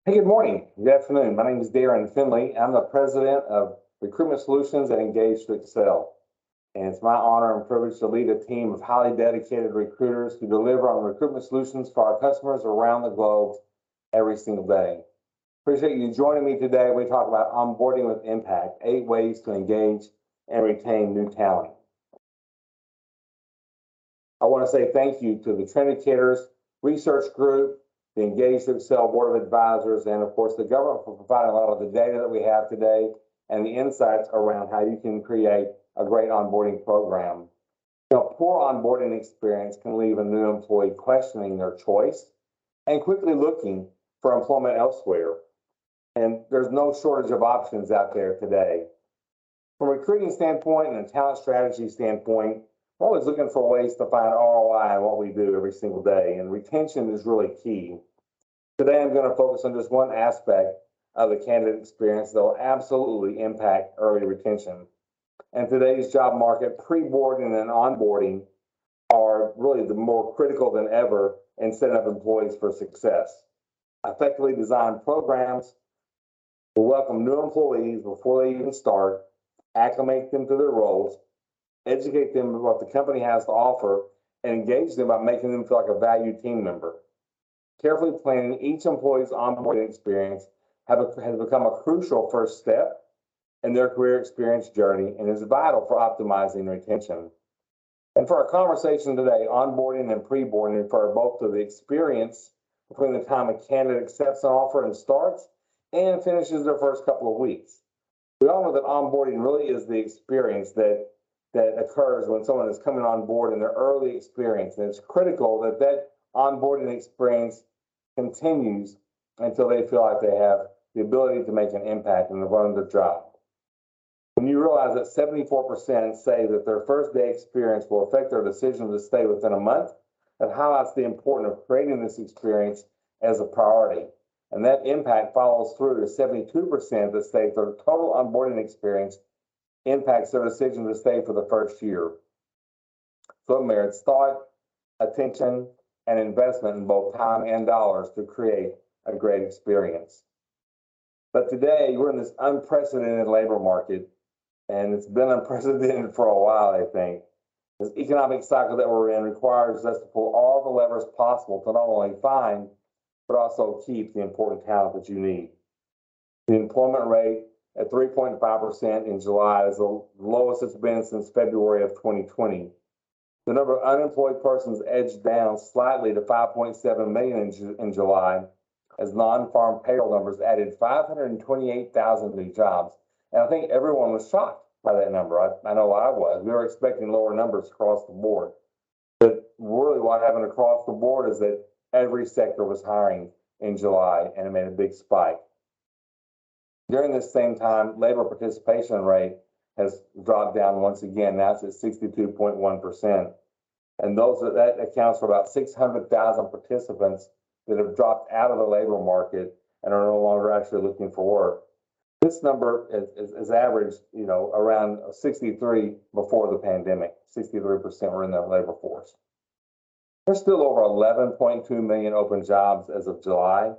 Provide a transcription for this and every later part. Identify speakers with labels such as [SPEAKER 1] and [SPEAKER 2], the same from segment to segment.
[SPEAKER 1] Hey, good morning. Good afternoon. My name is Darren Finley. I'm the president of Recruitment Solutions at Engage to Excel. And it's my honor and privilege to lead a team of highly dedicated recruiters who deliver on recruitment solutions for our customers around the globe every single day. Appreciate you joining me today. We talk about onboarding with impact, 8 ways to engage and retain new talent. I want to say thank you to the Trendicators Research Group, the Engage to Excel Board of Advisors, and of course the government for providing a lot of the data that we have today and the insights around how you can create a great onboarding program. Poor onboarding experience can leave a new employee questioning their choice and quickly looking for employment elsewhere. And there's no shortage of options out there today. From a recruiting standpoint and a talent strategy standpoint, we're always looking for ways to find ROI in what we do every single day, and retention is really key. Today, I'm going to focus on just one aspect of the candidate experience that will absolutely impact early retention. And today's job market, pre-boarding and onboarding are really the more critical than ever in setting up employees for success. Effectively designed programs will welcome new employees before they even start, acclimate them to their roles, educate them about what the company has to offer, and engage them by making them feel like a valued team member. Carefully planning each employee's onboarding experience has become a crucial first step in their career experience journey and is vital for optimizing retention. And for our conversation today, onboarding and pre-boarding refer both to the experience between the time a candidate accepts an offer and starts and finishes their first couple of weeks. We all know that onboarding really is the experience that occurs when someone is coming on board in their early experience. And it's critical that that onboarding experience continues until they feel like they have the ability to make an impact and to run their job. When you realize that 74% say that their first day experience will affect their decision to stay within a month, that highlights the importance of creating this experience as a priority. And that impact follows through to 72% that say their total onboarding experience impacts their decision to stay for the first year. So it merits thought, attention, and investment in both time and dollars to create a great experience. But today, we're in this unprecedented labor market, and it's been unprecedented for a while, I think. This economic cycle that we're in requires us to pull all the levers possible to not only find, but also keep the important talent that you need. The employment rate at 3.5% in July is the lowest it's been since February of 2020. The number of unemployed persons edged down slightly to 5.7 million in July, as non-farm payroll numbers added 528,000 new jobs. And I think everyone was shocked by that number. I know I was. We were expecting lower numbers across the board. But really what happened across the board is that every sector was hiring in July, and it made a big spike. During this same time, labor participation rate has dropped down once again. Now it's at 62.1%. And that accounts for about 600,000 participants that have dropped out of the labor market and are no longer actually looking for work. This number is averaged, around 63 before the pandemic. 63% were in the labor force. There's still over 11.2 million open jobs as of July.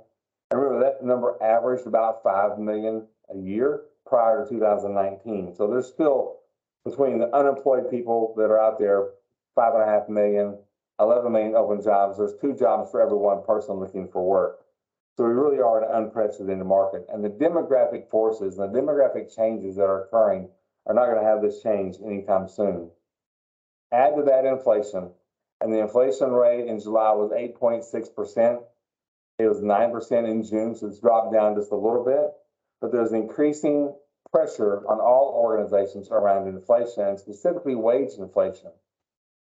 [SPEAKER 1] And remember, that number averaged about 5 million a year prior to 2019. So there's still, between the unemployed people that are out there, 5.5 million, 11 million open jobs. There's 2 jobs for every 1 person looking for work. So we really are in an unprecedented market. And the demographic forces and the demographic changes that are occurring are not going to have this change anytime soon. Add to that inflation, and the inflation rate in July was 8.6%. It was 9% in June, so it's dropped down just a little bit. But there's increasing pressure on all organizations around inflation, and specifically wage inflation.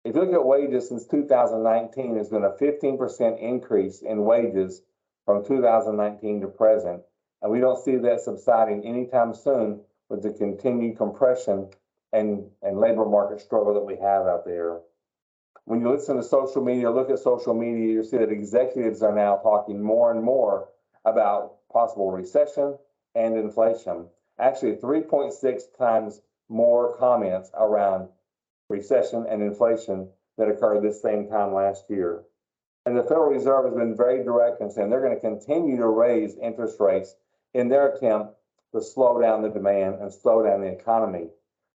[SPEAKER 1] If you look at wages since 2019, there's been a 15% increase in wages from 2019 to present. And we don't see that subsiding anytime soon with the continued compression and labor market struggle that we have out there. When you listen to social media, look at social media, you see that executives are now talking more and more about possible recession and inflation. Actually, 3.6 times more comments around recession and inflation that occurred this same time last year. And the Federal Reserve has been very direct in saying they're going to continue to raise interest rates in their attempt to slow down the demand and slow down the economy.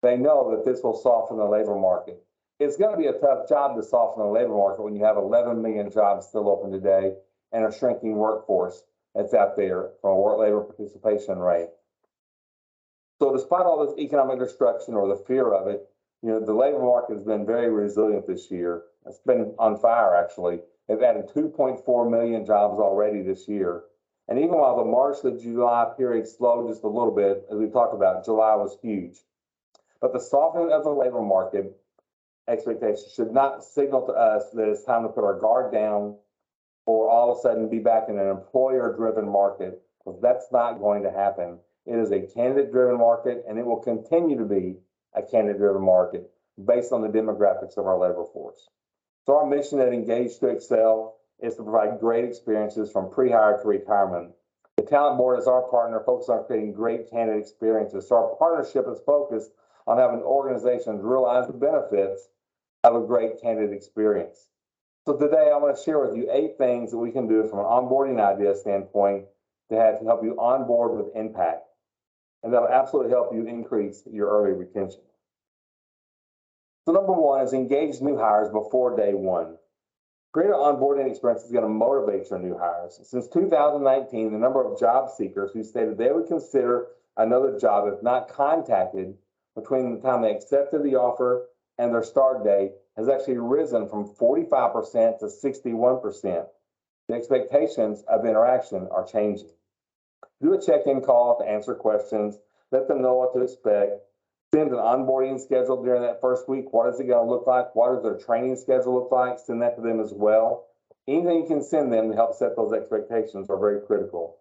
[SPEAKER 1] They know that this will soften the labor market. It's going to be a tough job to soften the labor market when you have 11 million jobs still open today and a shrinking workforce that's out there from a work labor participation rate. So despite all this economic destruction or the fear of it, the labor market has been very resilient this year. It's been on fire, actually. They've added 2.4 million jobs already this year. And even while the March to July period slowed just a little bit, as we talked about, July was huge. But the softening of the labor market expectations should not signal to us that it's time to put our guard down or all of a sudden be back in an employer-driven market, because that's not going to happen. It is a candidate-driven market, and it will continue to be a candidate-driven market based on the demographics of our labor force. So our mission at Engage to Excel is to provide great experiences from pre-hire to retirement. The Talent Board is our partner, focused on creating great candidate experiences. So our partnership is focused on having organizations realize the benefits of a great candidate experience. So today I want to share with you 8 things that we can do from an onboarding idea standpoint to help you onboard with impact. And that'll absolutely help you increase your early retention. So number 1 is engage new hires before day 1. Create an onboarding experience is going to motivate your new hires. Since 2019, the number of job seekers who stated they would consider another job if not contacted between the time they accepted the offer and their start date has actually risen from 45% to 61%. The expectations of interaction are changing. Do a check-in call to answer questions, let them know what to expect, send an onboarding schedule during that first week. What is it going to look like? What does their training schedule look like? Send that to them as well. Anything you can send them to help set those expectations are very critical.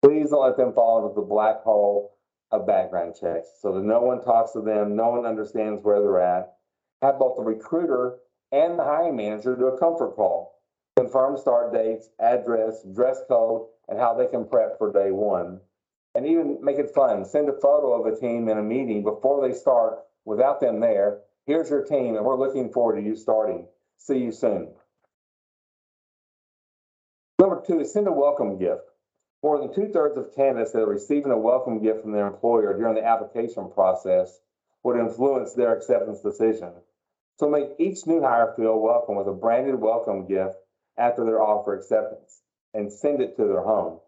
[SPEAKER 1] Please don't let them fall into the black hole of background checks so that no one talks to them, no one understands where they're at. Have both the recruiter and the hiring manager do a comfort call. Confirm start dates, address, dress code, and how they can prep for day 1. And even make it fun. Send a photo of a team in a meeting before they start without them there. Here's your team, and we're looking forward to you starting. See you soon. Number 2 is send a welcome gift. More than 2/3 of candidates that are receiving a welcome gift from their employer during the application process would influence their acceptance decision. So make each new hire feel welcome with a branded welcome gift after their offer acceptance and send it to their home.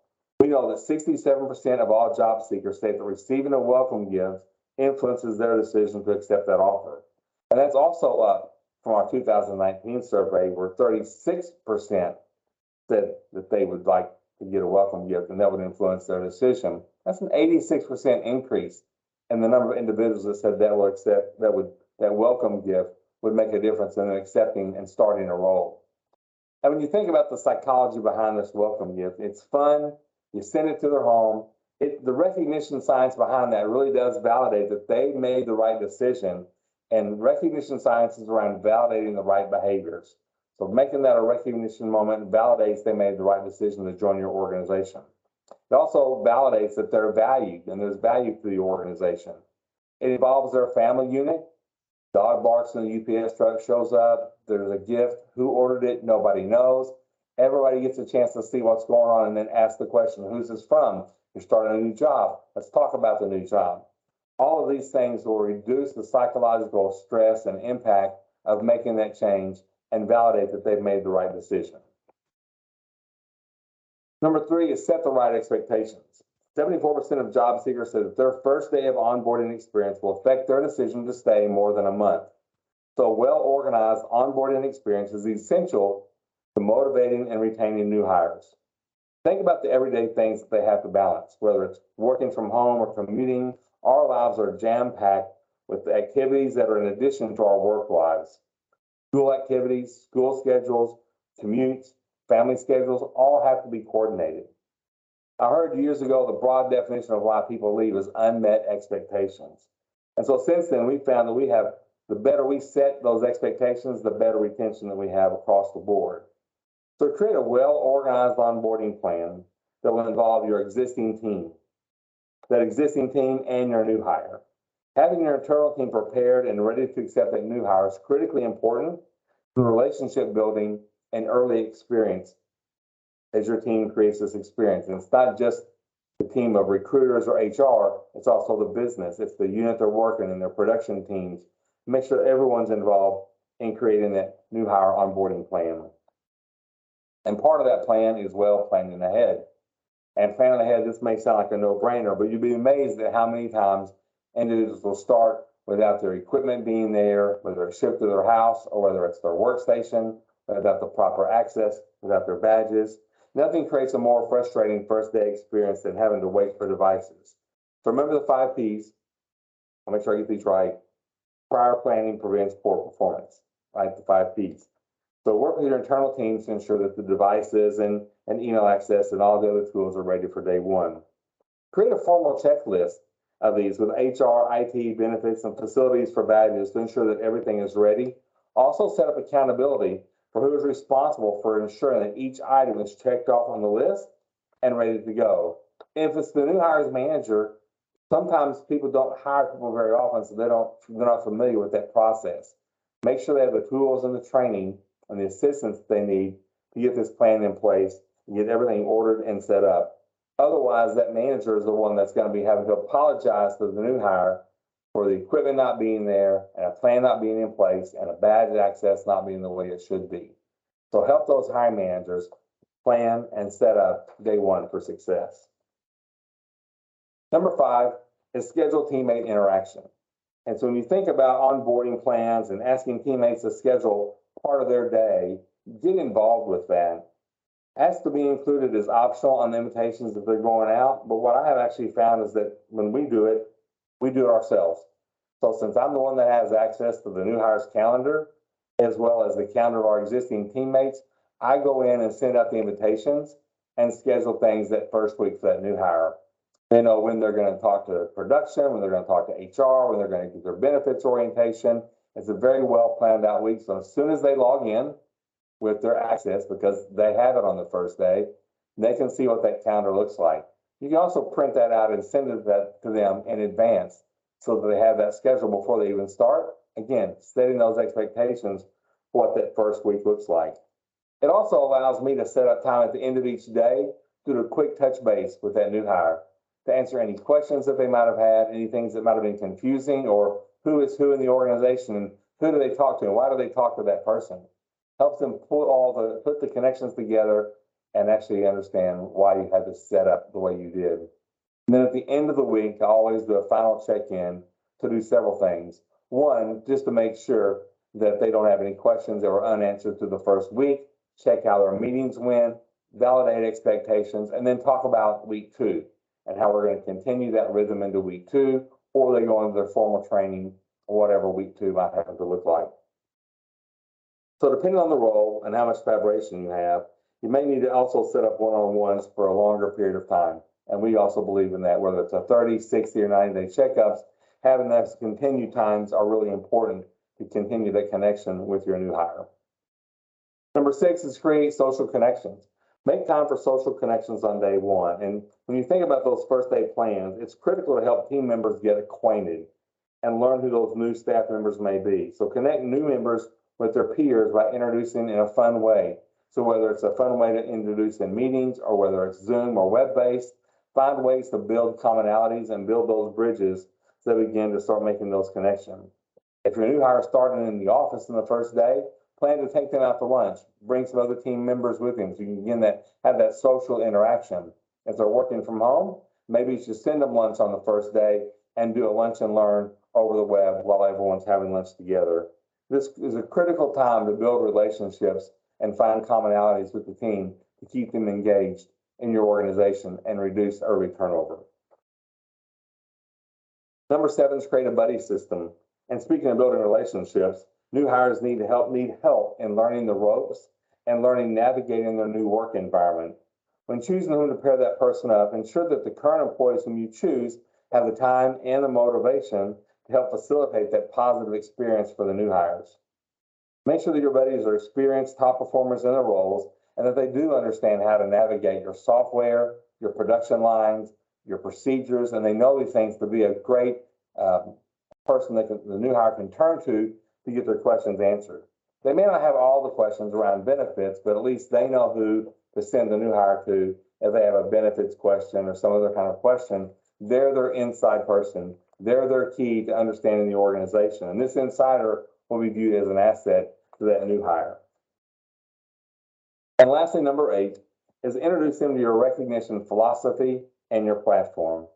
[SPEAKER 1] We know that 67% of all job seekers say that receiving a welcome gift influences their decision to accept that offer. And that's also up from our 2019 survey, where 36% said that they would like to get a welcome gift and that would influence their decision. That's an 86% increase in the number of individuals that said that welcome gift would make a difference in accepting and starting a role. And when you think about the psychology behind this welcome gift, it's fun. You send it to their home. The recognition science behind that really does validate that they made the right decision, and recognition science is around validating the right behaviors. So making that a recognition moment validates they made the right decision to join your organization. It also validates that they're valued and there's value to the organization. It involves their family unit. Dog barks and the UPS truck shows up. There's a gift. Who ordered it? Nobody knows. Everybody gets a chance to see what's going on and then ask the question, who's this from? You're starting a new job. Let's talk about the new job. All of these things will reduce the psychological stress and impact of making that change and validate that they've made the right decision. Number 3 is set the right expectations. 74% of job seekers said that their first day of onboarding experience will affect their decision to stay more than a month. So a well-organized onboarding experience is essential to motivating and retaining new hires. Think about the everyday things that they have to balance, whether it's working from home or commuting. Our lives are jam-packed with the activities that are in addition to our work lives. School activities, school schedules, commutes, family schedules, all have to be coordinated. I heard years ago the broad definition of why people leave is unmet expectations. And so since then, we found that the better we set those expectations, the better retention that we have across the board. So create a well-organized onboarding plan that will involve your existing team, and your new hire. Having your internal team prepared and ready to accept that new hire is critically important to relationship building and early experience as your team creates this experience. And it's not just the team of recruiters or HR, it's also the business. It's the unit they're working in, their production teams. Make sure everyone's involved in creating that new hire onboarding plan. And part of that plan is well planning ahead. And planning ahead, this may sound like a no-brainer, but you'd be amazed at how many times individuals will start without their equipment being there, whether it's shipped to their house or whether it's their workstation, without the proper access, without their badges. Nothing creates a more frustrating first day experience than having to wait for devices. So remember the 5 Ps. I'll make sure I get these right. Prior planning prevents poor performance, right? The 5 Ps. So work with your internal teams to ensure that the devices and email access and all the other tools are ready for day one. Create a formal checklist of these with HR, IT, benefits, and facilities for badges to ensure that everything is ready. Also set up accountability for who is responsible for ensuring that each item is checked off on the list and ready to go. If it's the new hires manager, sometimes people don't hire people very often, so they're not familiar with that process. Make sure they have the tools and the training and the assistance they need to get this plan in place and get everything ordered and set up. Otherwise, that manager is the one that's going to be having to apologize to the new hire for the equipment not being there and a plan not being in place and a badge access not being the way it should be. So help those hiring managers plan and set up day one for success. Number 5 is schedule teammate interaction. And so when you think about onboarding plans and asking teammates to schedule part of their day, get involved with that. Ask to be included as optional on the invitations if they're going out. But what I have actually found is that when we do it ourselves. So since I'm the one that has access to the new hires calendar, as well as the calendar of our existing teammates, I go in and send out the invitations and schedule things that first week for that new hire. They know when they're going to talk to production, when they're going to talk to HR, when they're going to get their benefits orientation. It's a very well planned out week. So as soon as they log in with their access, because they have it on the first day, they can see what that calendar looks like. You can also print that out and send it to them in advance so that they have that schedule before they even start. Again, setting those expectations for what that first week looks like. It also allows me to set up time at the end of each day to do a quick touch base with that new hire to answer any questions that they might have had, any things that might have been confusing, or who is who in the organization, and who do they talk to, and why do they talk to that person. Helps them put the connections together and actually understand why you had this set up the way you did. And then at the end of the week, I always do a final check-in to do several things. One, just to make sure that they don't have any questions that were unanswered through the first week, check how their meetings went, validate expectations, and then talk about week 2 and how we're going to continue that rhythm into week 2, or they go into their formal training or whatever week 2 might happen to look like. So depending on the role and how much collaboration you have, you may need to also set up one-on-ones for a longer period of time. And we also believe in that, whether it's a 30, 60, or 90-day checkups, having those continued times are really important to continue that connection with your new hire. Number 6 is create social connections. Make time for social connections on day one. And when you think about those first day plans, it's critical to help team members get acquainted and learn who those new staff members may be. So connect new members with their peers by introducing in a fun way. So whether it's a fun way to introduce in meetings or whether it's Zoom or web-based, find ways to build commonalities and build those bridges so they begin to start making those connections. If your new hire is starting in the office in the first day, plan to take them out to lunch. Bring some other team members with them so you can have that social interaction. If they're working from home, maybe you should send them lunch on the first day and do a lunch and learn over the web while everyone's having lunch together. This is a critical time to build relationships and find commonalities with the team to keep them engaged in your organization and reduce early turnover. Number 7 is create a buddy system. And speaking of building relationships, new hires need help in learning the ropes and learning navigating their new work environment. When choosing whom to pair that person up, ensure that the current employees whom you choose have the time and the motivation to help facilitate that positive experience for the new hires. Make sure that your buddies are experienced top performers in their roles and that they do understand how to navigate your software, your production lines, your procedures, and they know these things to be a great person that the new hire can turn to get their questions answered. They may not have all the questions around benefits, but at least they know who to send the new hire to if they have a benefits question or some other kind of question. They're their inside person. They're their key to understanding the organization. And this insider will be viewed as an asset to that new hire. And lastly, number 8 is introduce them to your recognition philosophy and your platform.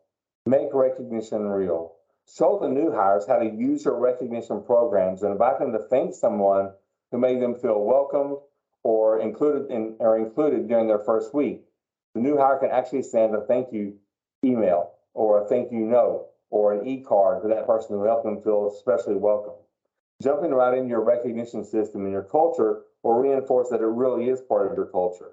[SPEAKER 1] Make recognition real. Show the new hires how to use your recognition programs and invite them to thank someone who made them feel welcomed or included during their first week. The new hire can actually send a thank you email or a thank you note or an e-card to that person who helped them feel especially welcome. Jumping right into your recognition system and your culture will reinforce that it really is part of your culture.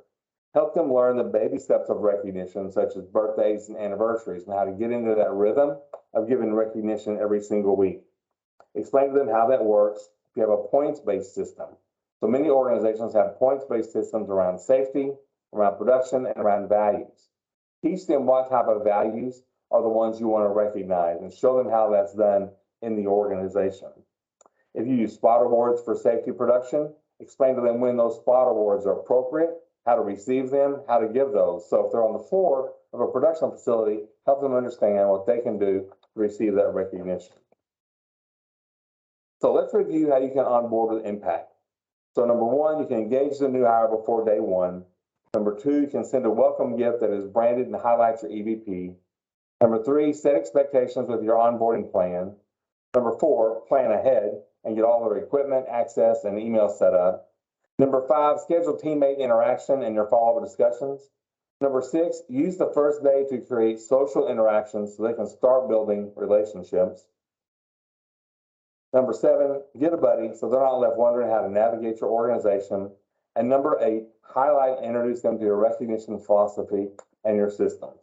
[SPEAKER 1] Help them learn the baby steps of recognition, such as birthdays and anniversaries, and how to get into that rhythm of giving recognition every single week. Explain to them how that works if you have a points-based system. So many organizations have points-based systems around safety, around production, and around values. Teach them what type of values are the ones you want to recognize and show them how that's done in the organization. If you use spot awards for safety production, explain to them when those spot awards are appropriate, how to receive them, how to give those. So if they're on the floor of a production facility, help them understand what they can do to receive that recognition. So let's review how you can onboard with impact. So number 1, you can engage the new hire before day 1. Number 2, you can send a welcome gift that is branded and highlights your EVP. Number 3, set expectations with your onboarding plan. Number 4, plan ahead and get all their equipment, access, and email set up. Number 5, schedule teammate interaction and your follow-up discussions. Number 6, use the first day to create social interactions so they can start building relationships. Number 7, get a buddy so they're not left wondering how to navigate your organization. And number 8, highlight and introduce them to your recognition philosophy and your systems.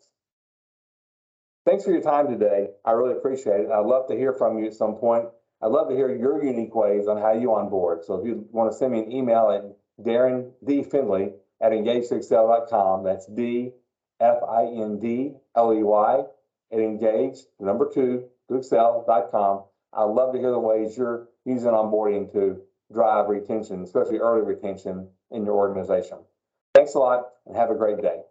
[SPEAKER 1] Thanks for your time today. I really appreciate it. I'd love to hear from you at some point. I'd love to hear your unique ways on how you onboard. So if you want to send me an email at Darren D. Findley at engage2excel.com, that's DFINDLEY at engage, number 2, to excel.com. I'd love to hear the ways you're using onboarding to drive retention, especially early retention in your organization. Thanks a lot and have a great day.